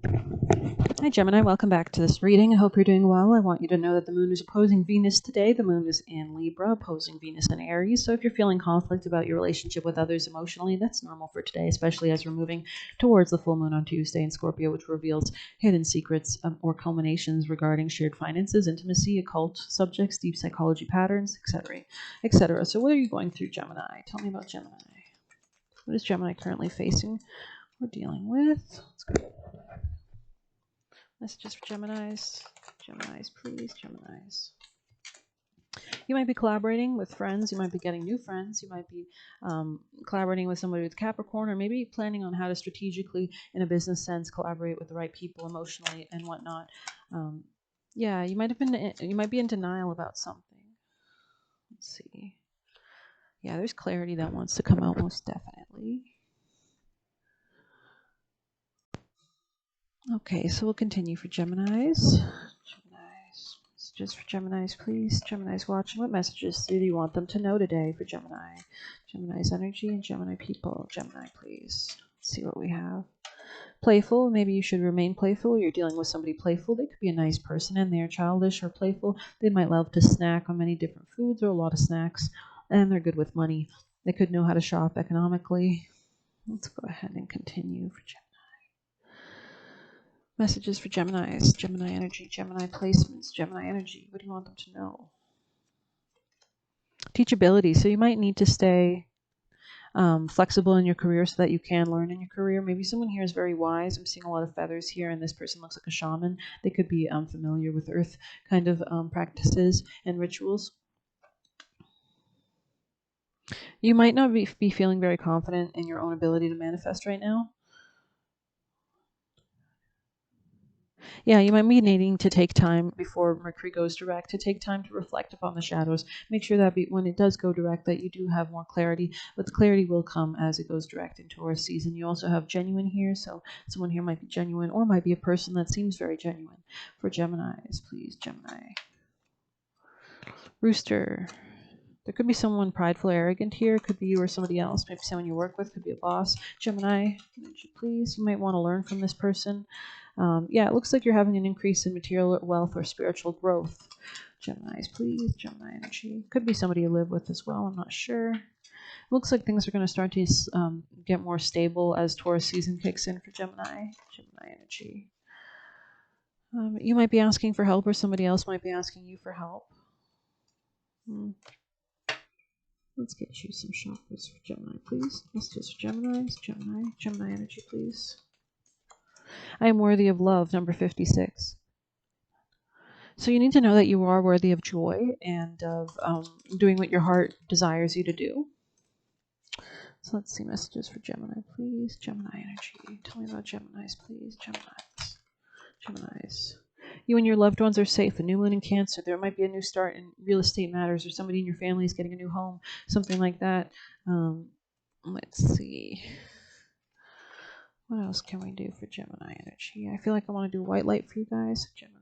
Hi Gemini, welcome back to this reading. I hope you're doing well. I want you to know that the moon is opposing Venus today. The moon is in Libra, opposing Venus in Aries. So if you're feeling conflict about your relationship with others emotionally, that's normal for today, especially as we're moving towards the full moon on Tuesday in Scorpio, which reveals hidden secrets or culminations regarding shared finances, intimacy, occult subjects, deep psychology patterns, etc., etc. So what are you going through, Gemini? Tell me about Gemini. What is Gemini currently facing or dealing with? Let's go. Messages for Geminis. Geminis, please. Geminis. You might be collaborating with friends. You might be getting new friends. You might be collaborating with somebody with Capricorn, or maybe planning on how to strategically, in a business sense, collaborate with the right people emotionally and whatnot. Yeah, you might be in denial about something. Let's see. Yeah, there's clarity that wants to come out most definitely. Okay, so we'll continue for Geminis. Messages for Geminis, please. Geminis watching. What messages do you want them to know today for Gemini? Gemini's energy and Gemini people. Gemini, please. Let's see what we have. Playful. Maybe you should remain playful, or you're dealing with somebody playful. They could be a nice person and they're childish or playful. They might love to snack on many different foods or a lot of snacks, and they're good with money. They could know how to shop economically. Let's go ahead and continue for Gemini. Messages for Geminis, Gemini energy, Gemini placements, Gemini energy. What do you want them to know? Teachability. So you might need to stay flexible in your career so that you can learn in your career. Maybe someone here is very wise. I'm seeing a lot of feathers here, and this person looks like a shaman. They could be familiar with earth kind of practices and rituals. You might not be feeling very confident in your own ability to manifest right now. Yeah, you might be needing to take time before Mercury goes direct, to take time to reflect upon the shadows. Make sure that when it does go direct, that you do have more clarity, but the clarity will come as it goes direct in Taurus season. You also have genuine here, so someone here might be genuine, or might be a person that seems very genuine. For Geminis, please, Gemini. Rooster. There could be someone prideful or arrogant here. It could be you or somebody else. Maybe someone you work with. Could be a boss. Gemini, please. You might want to learn from this person. Yeah, it looks like you're having an increase in material wealth or spiritual growth. Geminis, please. Gemini energy. Could be somebody you live with as well. I'm not sure. It looks like things are going to start to get more stable as Taurus season kicks in for Gemini. Gemini energy. You might be asking for help, or somebody else might be asking you for help. Let's get you some chakras for Gemini, please. Messages for Geminis. Gemini energy, please. I am worthy of love, number 56. So you need to know that you are worthy of joy and of doing what your heart desires you to do. So let's see messages for Gemini, please. Gemini energy. Tell me about Geminis, please. Geminis. You and your loved ones are safe. A new moon in Cancer. There might be a new start in real estate matters, or somebody in your family is getting a new home, something like that. Let's see. What else can we do for Gemini energy? I feel like I want to do white light for you guys. Gemini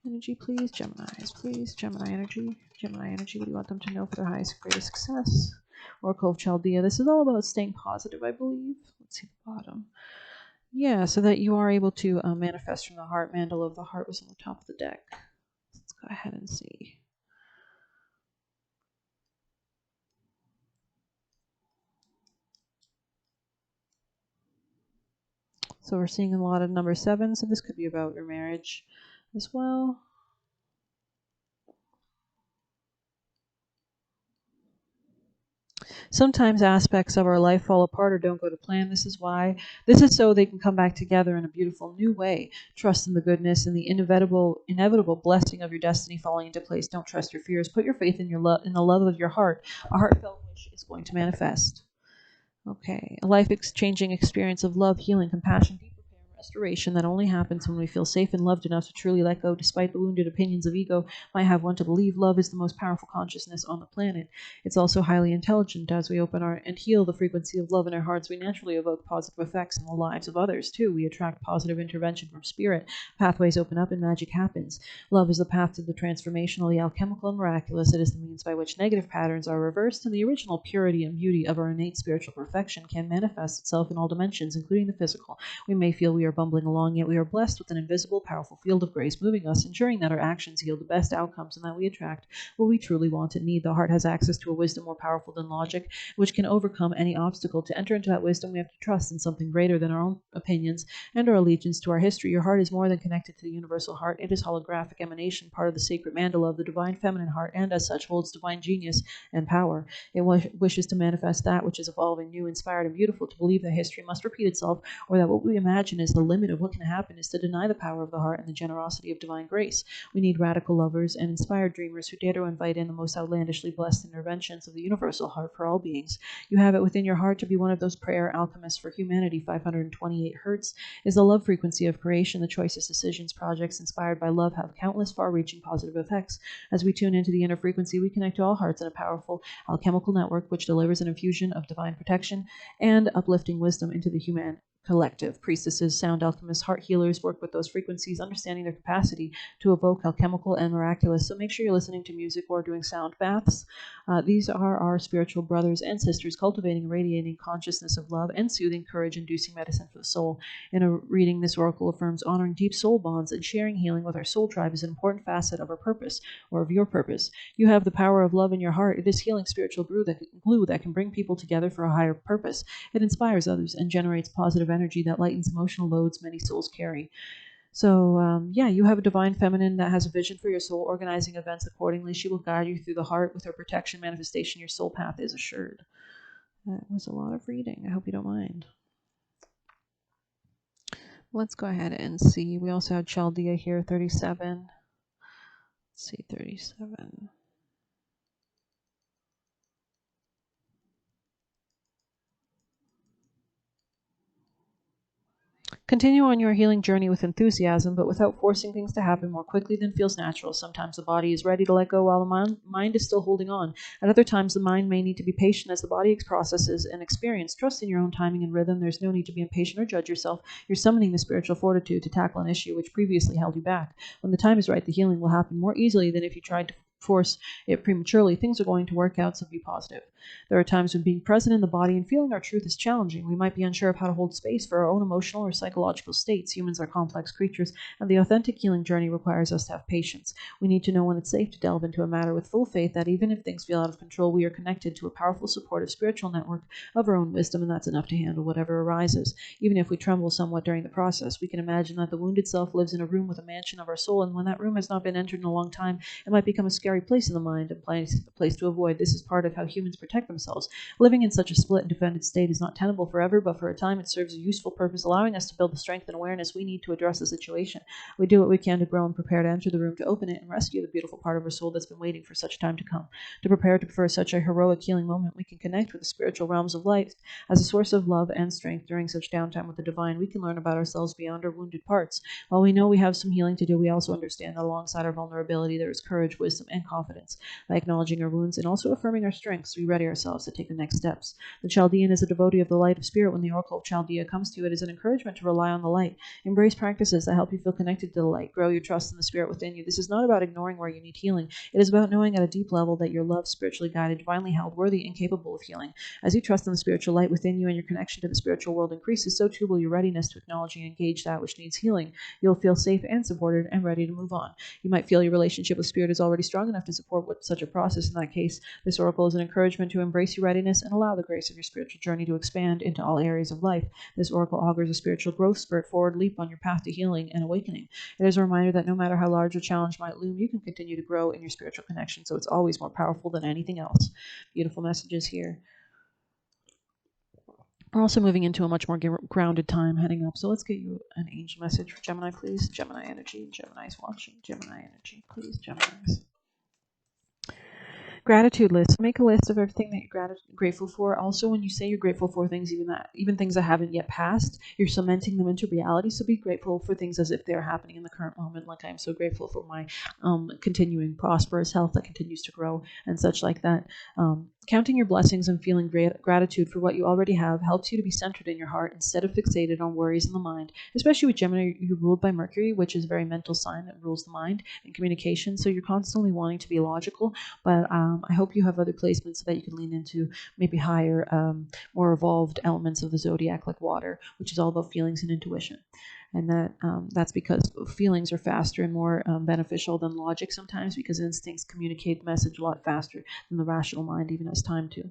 energy, please. Geminis, please. Gemini energy. Gemini energy. What do you want them to know for their highest, greatest success? Oracle of Chaldea. This is all about staying positive, I believe. Let's see the bottom. Yeah, so that you are able to manifest from the heart. Mandala of the heart was on the top of the deck. Let's go ahead and see. So we're seeing a lot of number 7, so this could be about your marriage as well. Sometimes aspects of our life fall apart or don't go to plan. This is why. This is so they can come back together in a beautiful new way. Trust in the goodness and the inevitable blessing of your destiny falling into place. Don't trust your fears. Put your faith in in the love of your heart. A heartfelt wish is going to manifest. Okay, a life-changing experience of love, healing, compassion, deep repair, and restoration that only happens when we feel safe and loved enough to truly let go, despite the wounded opinions of ego might have one to believe. Love is the most powerful consciousness on the planet. It's also highly intelligent. As we open our and heal the frequency of love in our hearts, we naturally evoke positive effects in the lives of others, too. We attract positive intervention from spirit. Pathways open up and magic happens. Love is the path to the transformational, the alchemical, and miraculous. It is the means by which negative patterns are reversed, and the original purity and beauty of our innate spiritual perfection can manifest itself in all dimensions, including the physical. We may feel we are bumbling along, yet we are blessed with an invisible, powerful field of grace moving us, ensuring that our actions yield the best outcomes and that we attract what we truly want and need. The heart has access to a wisdom more powerful than logic, which can overcome any obstacle. To enter into that wisdom, we have to trust in something greater than our own opinions and our allegiance to our history. Your heart is more than connected to the universal heart. It is holographic emanation, part of the sacred mandala of the divine feminine heart, and as such holds divine genius and power. It wishes to manifest that which is evolving, new, inspired, and beautiful. To believe that history must repeat itself, or that what we imagine is the limit of what can happen, is to deny the power of the heart and the generosity of divine grace. We need radical lovers and inspired dreamers who dare to invite in the most outlandishly blessed interventions of the universal heart for all beings. You have it within your heart to be one of those prayer alchemists for humanity. 528 hertz is the love frequency of creation. The choicest decisions, projects inspired by love have countless far-reaching positive effects. As we tune into the inner frequency, we connect to all hearts in a powerful alchemical network which delivers an infusion of divine protection and uplifting wisdom into the human collective. Priestesses, sound alchemists, heart healers work with those frequencies, understanding their capacity to evoke alchemical and miraculous. So make sure you're listening to music or doing sound baths. These are our spiritual brothers and sisters cultivating and radiating consciousness of love and soothing, courage-inducing medicine for the soul. In a reading, this oracle affirms honoring deep soul bonds and sharing healing with our soul tribe is an important facet of our purpose, or of your purpose. You have the power of love in your heart. It is healing spiritual glue that can bring people together for a higher purpose. It inspires others and generates positive energy that lightens emotional loads many souls carry. So, you have a divine feminine that has a vision for your soul, organizing events accordingly. She will guide you through the heart with her protection manifestation. Your soul path is assured. That was a lot of reading. I hope you don't mind. Let's go ahead and see. We also had Chaldea here, 37. Let's see, 37. Continue on your healing journey with enthusiasm, but without forcing things to happen more quickly than feels natural. Sometimes the body is ready to let go while the mind is still holding on. At other times, the mind may need to be patient as the body processes and experience. Trust in your own timing and rhythm. There's no need to be impatient or judge yourself. You're summoning the spiritual fortitude to tackle an issue which previously held you back. When the time is right, the healing will happen more easily than if you tried to force it prematurely. Things are going to work out, so be positive. There are times when being present in the body and feeling our truth is challenging. We might be unsure of how to hold space for our own emotional or psychological states. Humans are complex creatures, and the authentic healing journey requires us to have patience. We need to know when it's safe to delve into a matter with full faith that even if things feel out of control, we are connected to a powerful, supportive spiritual network of our own wisdom, and that's enough to handle whatever arises. Even if we tremble somewhat during the process, we can imagine that the wounded self lives in a room with a mansion of our soul, and when that room has not been entered in a long time, it might become a scary place in the mind and a place to avoid. This is part of how humans protect themselves. Living in such a split and defended state is not tenable forever, but for a time it serves a useful purpose, allowing us to build the strength and awareness we need to address the situation. We do what we can to grow and prepare to enter the room, to open it and rescue the beautiful part of our soul that's been waiting for such time to come. To prepare for such a heroic healing moment, we can connect with the spiritual realms of life as a source of love and strength. During such downtime with the divine, we can learn about ourselves beyond our wounded parts. While we know we have some healing to do, we also understand that alongside our vulnerability there is courage, wisdom, and confidence. By acknowledging our wounds and also affirming our strengths, we ready ourselves to take the next steps. The Chaldean is a devotee of the light of spirit. When the oracle of Chaldea comes to you, it is an encouragement to rely on the light. Embrace practices that help you feel connected to the light. Grow your trust in the spirit within you. This is not about ignoring where you need healing. It is about knowing at a deep level that you're loved, spiritually guided, divinely held, worthy, and capable of healing. As you trust in the spiritual light within you and your connection to the spiritual world increases, so too will your readiness to acknowledge and engage that which needs healing. You'll feel safe and supported and ready to move on. You might feel your relationship with spirit is already strong enough to support such a process. In that case, this oracle is an encouragement to embrace your readiness and allow the grace of your spiritual journey to expand into all areas of life. This oracle augurs a spiritual growth spurt, forward leap on your path to healing and awakening. It is a reminder that no matter how large a challenge might loom, you can continue to grow in your spiritual connection, so it's always more powerful than anything else. Beautiful messages here. We're also moving into a much more grounded time heading up, so let's get you an angel message for Gemini, please. Gemini energy. Gemini's watching. Gemini energy, please. Geminis. Gratitude list. Make a list of everything that you're grateful for. Also, when you say you're grateful for things, even things that haven't yet passed, you're cementing them into reality. So be grateful for things as if they're happening in the current moment. Like, I'm so grateful for my continuing prosperous health that continues to grow and such like that. Counting your blessings and feeling gratitude for what you already have helps you to be centered in your heart instead of fixated on worries in the mind. Especially with Gemini, you're ruled by Mercury, which is a very mental sign that rules the mind and communication. So you're constantly wanting to be logical, but I hope you have other placements so that you can lean into maybe higher, more evolved elements of the zodiac, like water, which is all about feelings and intuition. and that's because feelings are faster and more beneficial than logic sometimes, because instincts communicate the message a lot faster than the rational mind even has time to.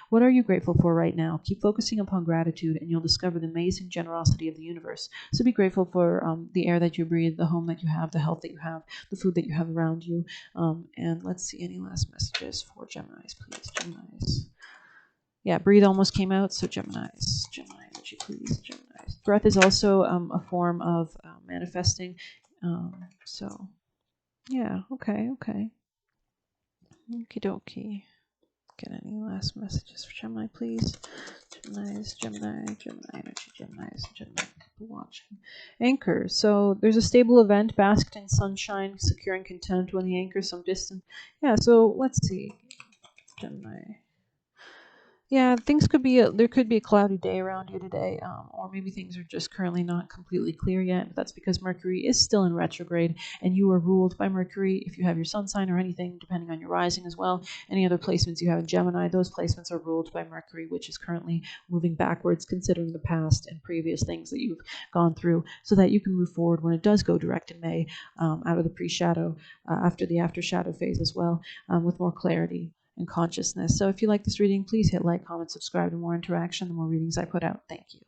What are you grateful for right now? Keep focusing upon gratitude, and you'll discover the amazing generosity of the universe. So be grateful for the air that you breathe, the home that you have, the health that you have, the food that you have around you. And let's see, any last messages for Geminis, please? Geminis. Yeah, breathe almost came out, so Geminis. Gemini energy, please. Geminis. Breath is also a form of manifesting. So, yeah, okay. Okie dokie. Get any last messages for Gemini, please? Gemini's, Gemini energy, Gemini's, Gemini people watching. Anchor. So there's a stable event, basked in sunshine, securing content when the anchor some distance. Yeah, so let's see. Gemini. Yeah, things could be there could be a cloudy day around you today, or maybe things are just currently not completely clear yet. But that's because Mercury is still in retrograde, and you are ruled by Mercury. If you have your sun sign or anything, depending on your rising as well, any other placements you have in Gemini, those placements are ruled by Mercury, which is currently moving backwards, considering the past and previous things that you've gone through, so that you can move forward when it does go direct in May, out of the pre-shadow, after the after-shadow phase as well, with more clarity and consciousness. So if you like this reading, please hit like, comment, subscribe, and more interaction, the more readings I put out. Thank you.